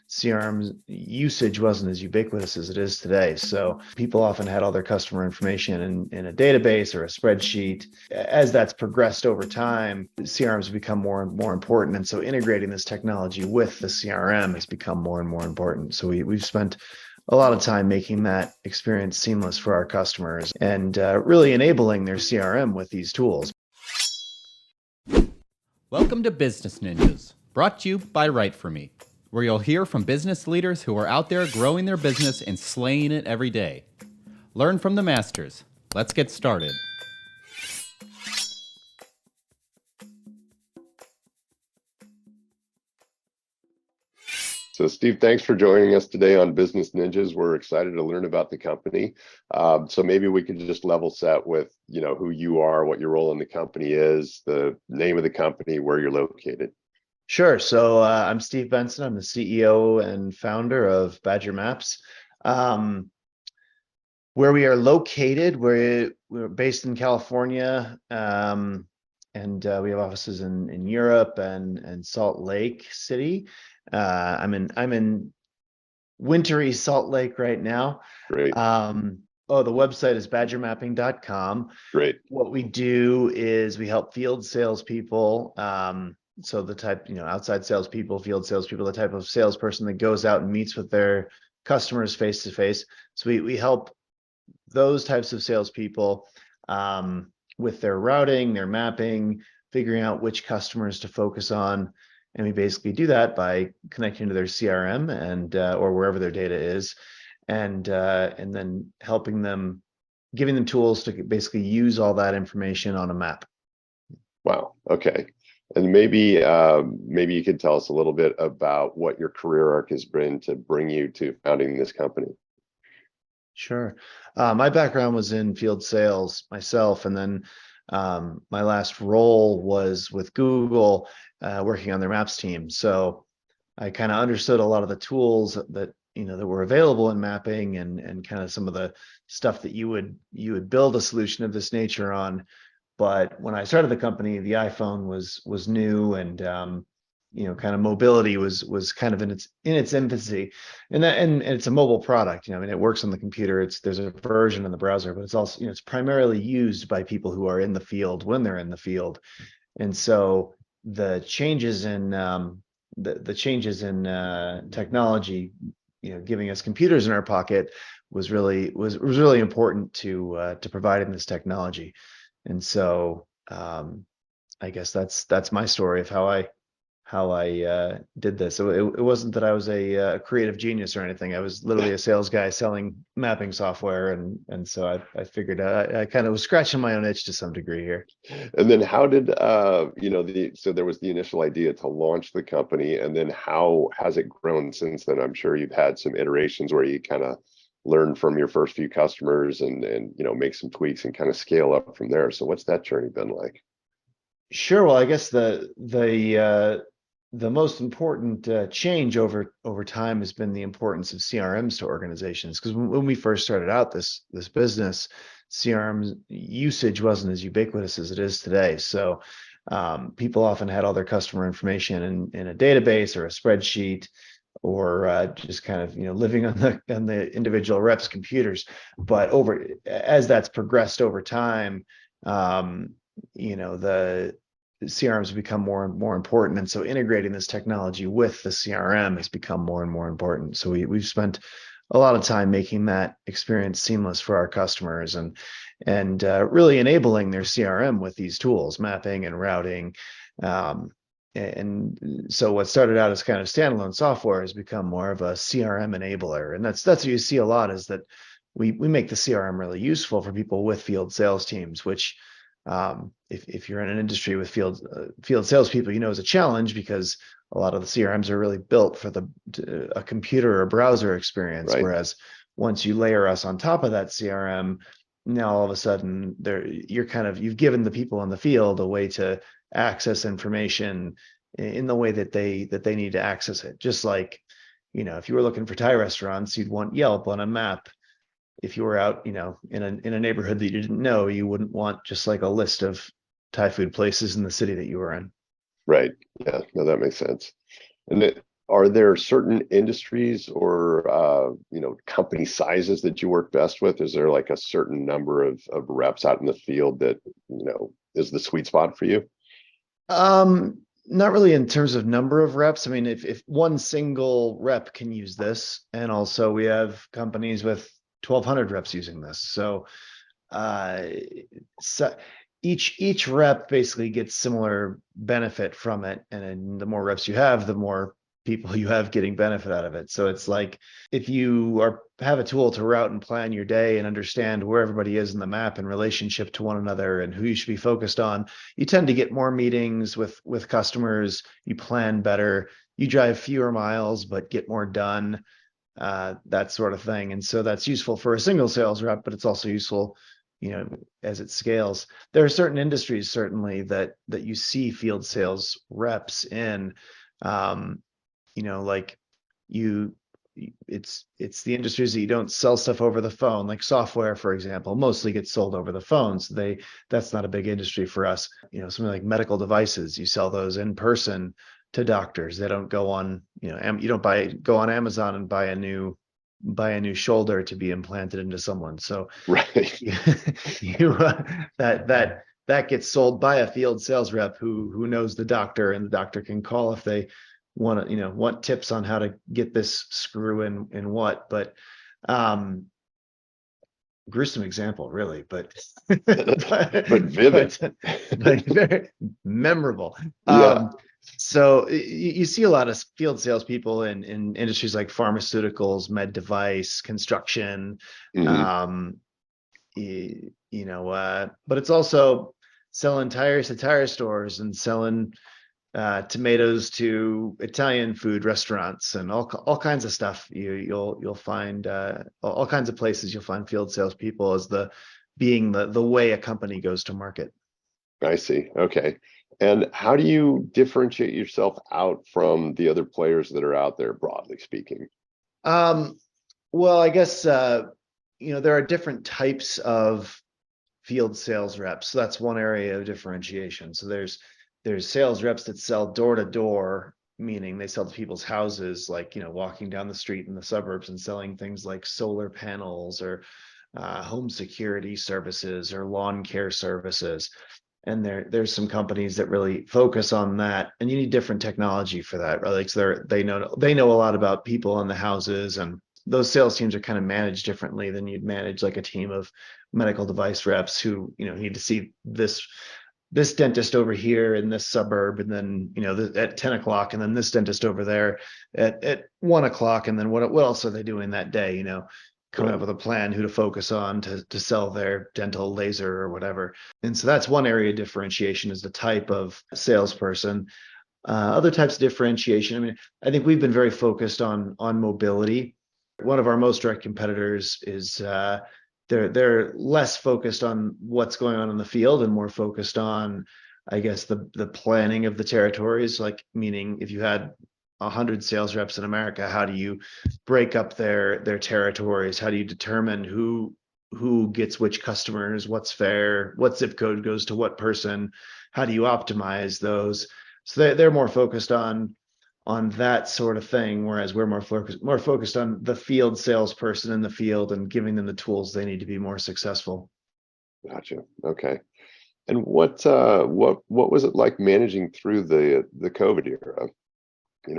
CRM usage wasn't as ubiquitous as it is today. So people often had all their customer information in a database or a spreadsheet. As that's progressed over time, CRMs become more and more important. And so integrating this technology with the CRM has become more and more important. So we've spent a lot of time making that experience seamless for our customers and really enabling their CRM with these tools. Welcome to Business Ninjas, brought to you by WriteForMe, where you'll hear from business leaders who are out there growing their business and slaying it every day. Learn from the masters. Let's get started. So Steve, thanks for joining us today on Business Ninjas. We're excited to learn about the company. So maybe we could just level set with, who you are, what your role in the company is, the name of the company, where you're located. Sure. So I'm Steve Benson. I'm the CEO and founder of Badger Maps. Where we are located, we're based in California, and we have offices in Europe and Salt Lake City. I'm in wintry Salt Lake right now. Great. The website is badgermapping.com. Great. What we do is we help field salespeople. So the type, outside salespeople, field salespeople, the type of salesperson that goes out and meets with their customers face to face. So we help those types of salespeople with their routing, their mapping, figuring out which customers to focus on. And we basically do that by connecting to their CRM and or wherever their data is, and then helping them, giving them tools to basically use all that information on a map. Wow. Okay. And maybe you could tell us a little bit about what your career arc has been to bring you to founding this company. Sure. My background was in field sales myself, and then my last role was with Google, working on their maps team. So I kind of understood a lot of the tools that that were available in mapping, and kind of some of the stuff that you would build a solution of this nature on. But when I started the company, the iPhone was new, and kind of mobility was kind of in its infancy, and it's a mobile product. It works on the computer. There's a version in the browser, but it's also it's primarily used by people who are in the field when they're in the field. And so the changes in technology, giving us computers in our pocket was really important to providing this technology. And so I guess that's my story of how I did this. So it wasn't that I was a creative genius or anything. I was literally a sales guy selling mapping software, and so I figured I kind of was scratching my own itch to some degree here. And then how did so there was the initial idea to launch the company, and then how has it grown since then? I'm sure you've had some iterations where you kind of learn from your first few customers and make some tweaks and kind of scale up from there. So what's that journey been like? Sure. Well, I guess the most important change over time has been the importance of CRMs to organizations. Because when we first started out this business, CRM usage wasn't as ubiquitous as it is today. So people often had all their customer information in a database or a spreadsheet, or just kind of living on the individual reps' computers. But as that's progressed over time, the CRMs become more and more important, and so integrating this technology with the CRM has become more and more important. So we've spent a lot of time making that experience seamless for our customers, and really enabling their CRM with these tools, mapping and routing. And so what started out as kind of standalone software has become more of a CRM enabler, and that's what you see a lot, is that we make the CRM really useful for people with field sales teams, which if you're in an industry with field salespeople, is a challenge, because a lot of the CRMs are really built for a computer or browser experience. Right. Whereas once you layer us on top of that CRM, now all of a sudden you've given the people in the field a way to access information in the way that they need to access it. Just like, if you were looking for Thai restaurants, you'd want Yelp on a map. If you were out, in a neighborhood that you didn't know, you wouldn't want just like a list of Thai food places in the city that you were in. Right. Yeah. No, that makes sense. And Are there certain industries or company sizes that you work best with? Is there like a certain number of reps out in the field that is the sweet spot for you? Not really in terms of number of reps. I mean, if one single rep can use this, and also we have companies with 1,200 reps using this. Uh, so each rep basically gets similar benefit from it, and then the more reps you have, the more people you have getting benefit out of it. So it's like if you have a tool to route and plan your day and understand where everybody is in the map in relationship to one another and who you should be focused on, you tend to get more meetings with customers. You plan better. You drive fewer miles but get more done, that sort of thing. And so that's useful for a single sales rep, but it's also useful, as it scales. There are certain industries certainly that you see field sales reps in. Um, like you it's the industries that you don't sell stuff over the phone, like software, for example, mostly gets sold over the phone. So that's not a big industry for us. Something like medical devices, you sell those in person to doctors. They don't go on, you don't go on Amazon and buy a new shoulder to be implanted into someone. So Right. that gets sold by a field sales rep who knows the doctor, and the doctor can call if they want tips on how to get this screw in what. But gruesome example, really, but But vivid. but very memorable. Yeah. So you see a lot of field salespeople in industries like pharmaceuticals, med device, construction, Hmm. um, but it's also selling tires to tire stores and selling tomatoes to Italian food restaurants and all kinds of stuff. You'll find all kinds of places you'll find field salespeople as being the way a company goes to market. I see. Okay. And how do you differentiate yourself out from the other players that are out there, broadly speaking? Um, well, I guess there are different types of field sales reps. So that's one area of differentiation. So there's sales reps that sell door to door, meaning they sell to people's houses, like walking down the street in the suburbs and selling things like solar panels or home security services or lawn care services. And there's some companies that really focus on that, and you need different technology for that, right? Like so they know a lot about people in the houses, and those sales teams are kind of managed differently than you'd manage like a team of medical device reps who need to see this dentist over here in this suburb, and then at 10 o'clock, and then this dentist over there at 1 o'clock, and then what else are they doing that day, coming up Right. with a plan who to focus on to sell their dental laser or whatever. And so that's one area of differentiation, is the type of salesperson. Other types of differentiation, I mean, I think we've been very focused on mobility. One of our most direct competitors is they're less focused on what's going on in the field and more focused on, I guess, the planning of the territories. Like, meaning if you had 100 sales reps in America, how do you break up their territories? How do you determine who gets which customers, what's fair, what zip code goes to what person? How do you optimize those? So they're more focused on that sort of thing, whereas we're more focused on the field salesperson in the field and giving them the tools they need to be more successful. Gotcha. Okay. And what was it like managing through the COVID era?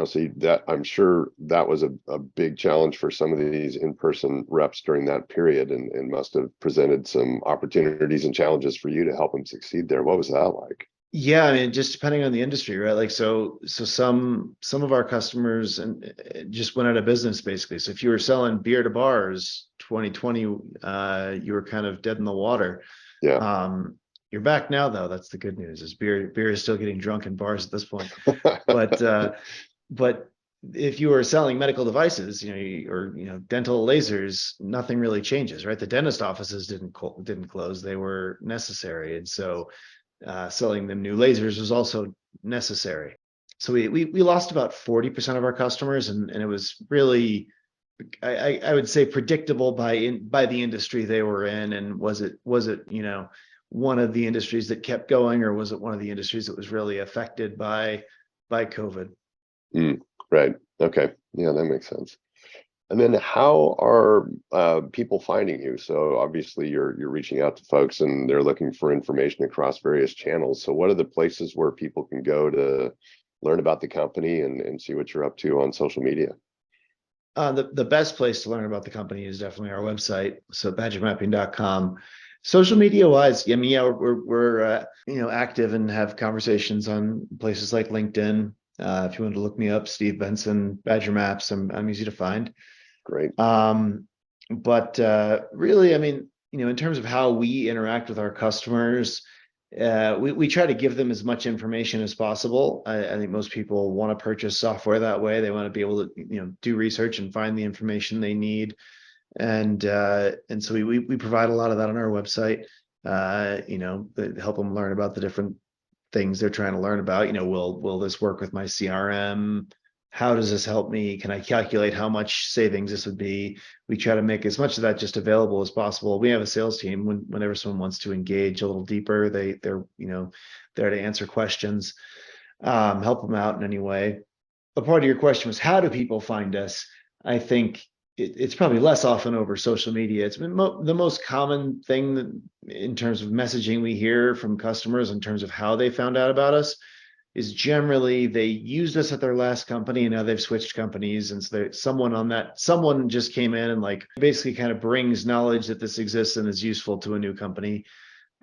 So that I'm sure that was a big challenge for some of these in-person reps during that period, and must have presented some opportunities and challenges for you to help them succeed there. What was that like? Yeah, I mean, just depending on the industry, right? Like, so some of our customers and just went out of business basically. So if you were selling beer to bars 2020, you were kind of dead in the water. Yeah. Um, you're back now, though. That's the good news. Is beer is still getting drunk in bars at this point. But but if you were selling medical devices, or dental lasers, nothing really changes, right? The dentist offices didn't close; they were necessary, and so selling them new lasers was also necessary. So we lost about 40% of our customers, and it was really, I would say, predictable by the industry they were in. And was it one of the industries that kept going, or was it one of the industries that was really affected by COVID? Mm, right. Okay. Yeah, that makes sense. And then how are people finding you? So obviously you're reaching out to folks and they're looking for information across various channels. So what are the places where people can go to learn about the company and see what you're up to on social media? The best place to learn about the company is definitely our website, so badgermapping.com. Social media wise, I mean, yeah, we're active and have conversations on places like LinkedIn. If you want to look me up, Steve Benson, Badger Maps, I'm easy to find. Great. But really, I mean, in terms of how we interact with our customers, we try to give them as much information as possible. I think most people want to purchase software that way. They want to be able to, do research and find the information they need. And so we provide a lot of that on our website, that help them learn about the different things they're trying to learn about. Will this work with my CRM? How does this help me? Can I calculate how much savings this would be? We try to make as much of that just available as possible. We have a sales team. Whenever someone wants to engage a little deeper, they're there to answer questions, help them out in any way. A part of your question was, how do people find us? I think it's probably less often over social media. It's been the most common thing that, in terms of messaging we hear from customers in terms of how they found out about us, is generally they used us at their last company and now they've switched companies. And so someone just came in and like basically kind of brings knowledge that this exists and is useful to a new company.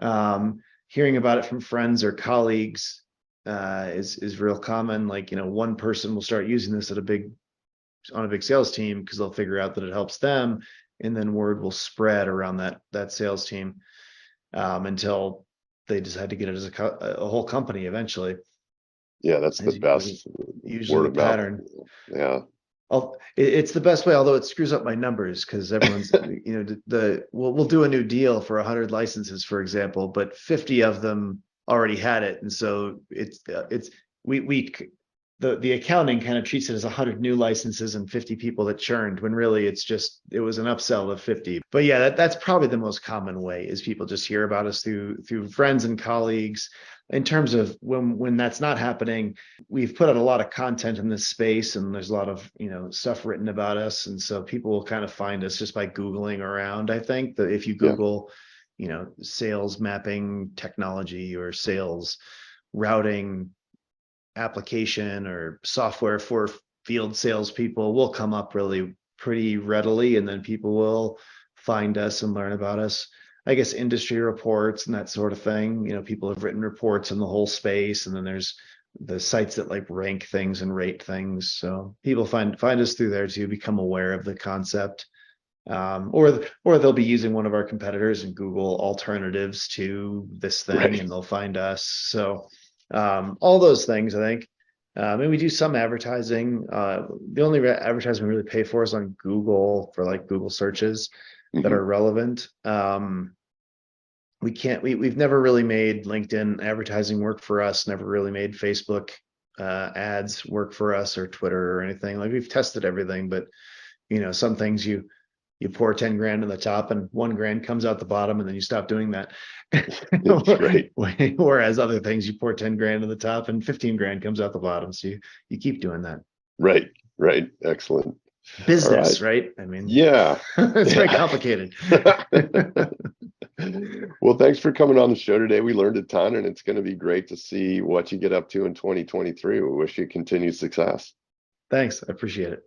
Hearing about it from friends or colleagues is real common. Like, one person will start using this on a big sales team because they'll figure out that it helps them, and then word will spread around that sales team, until they decide to get it as a whole company eventually. Yeah, that's the Is best usually word the of mouth. pattern. Yeah. It's the best way, although it screws up my numbers because everyone's, we'll do a new deal for 100 licenses, for example, but 50 of them already had it, and so we the accounting kind of treats it as 100 new licenses and 50 people that churned, when really it was an upsell of 50. But yeah, that's probably the most common way, is people just hear about us through friends and colleagues. In terms of when that's not happening, we've put out a lot of content in this space, and there's a lot of stuff written about us, and so people will kind of find us just by Googling around. I think that if you Yeah. Google sales mapping technology or sales routing application or software for field salespeople, will come up really pretty readily, and then people will find us and learn about us. I guess industry reports and that sort of thing. People have written reports in the whole space, and then there's the sites that like rank things and rate things. So people find us through there to become aware of the concept. Or they'll be using one of our competitors and Google alternatives to this thing, Right. and they'll find us. So all those things, I think. And we do some advertising. The only advertising we really pay for is on Google, for like Google searches that Hmm. are relevant. We've never really made LinkedIn advertising work for us, never really made Facebook ads work for us, or Twitter or anything. Like, we've tested everything, but some things you pour 10 grand in the top and 1 grand comes out the bottom, and then you stop doing that. Right. Whereas other things, you pour 10 grand in the top and 15 grand comes out the bottom. So you keep doing that. Right. Right. Excellent. All right. Business, right? I mean, Yeah. it's very Yeah. complicated. Well, thanks for coming on the show today. We learned a ton, and it's going to be great to see what you get up to in 2023. We wish you continued success. Thanks. I appreciate it.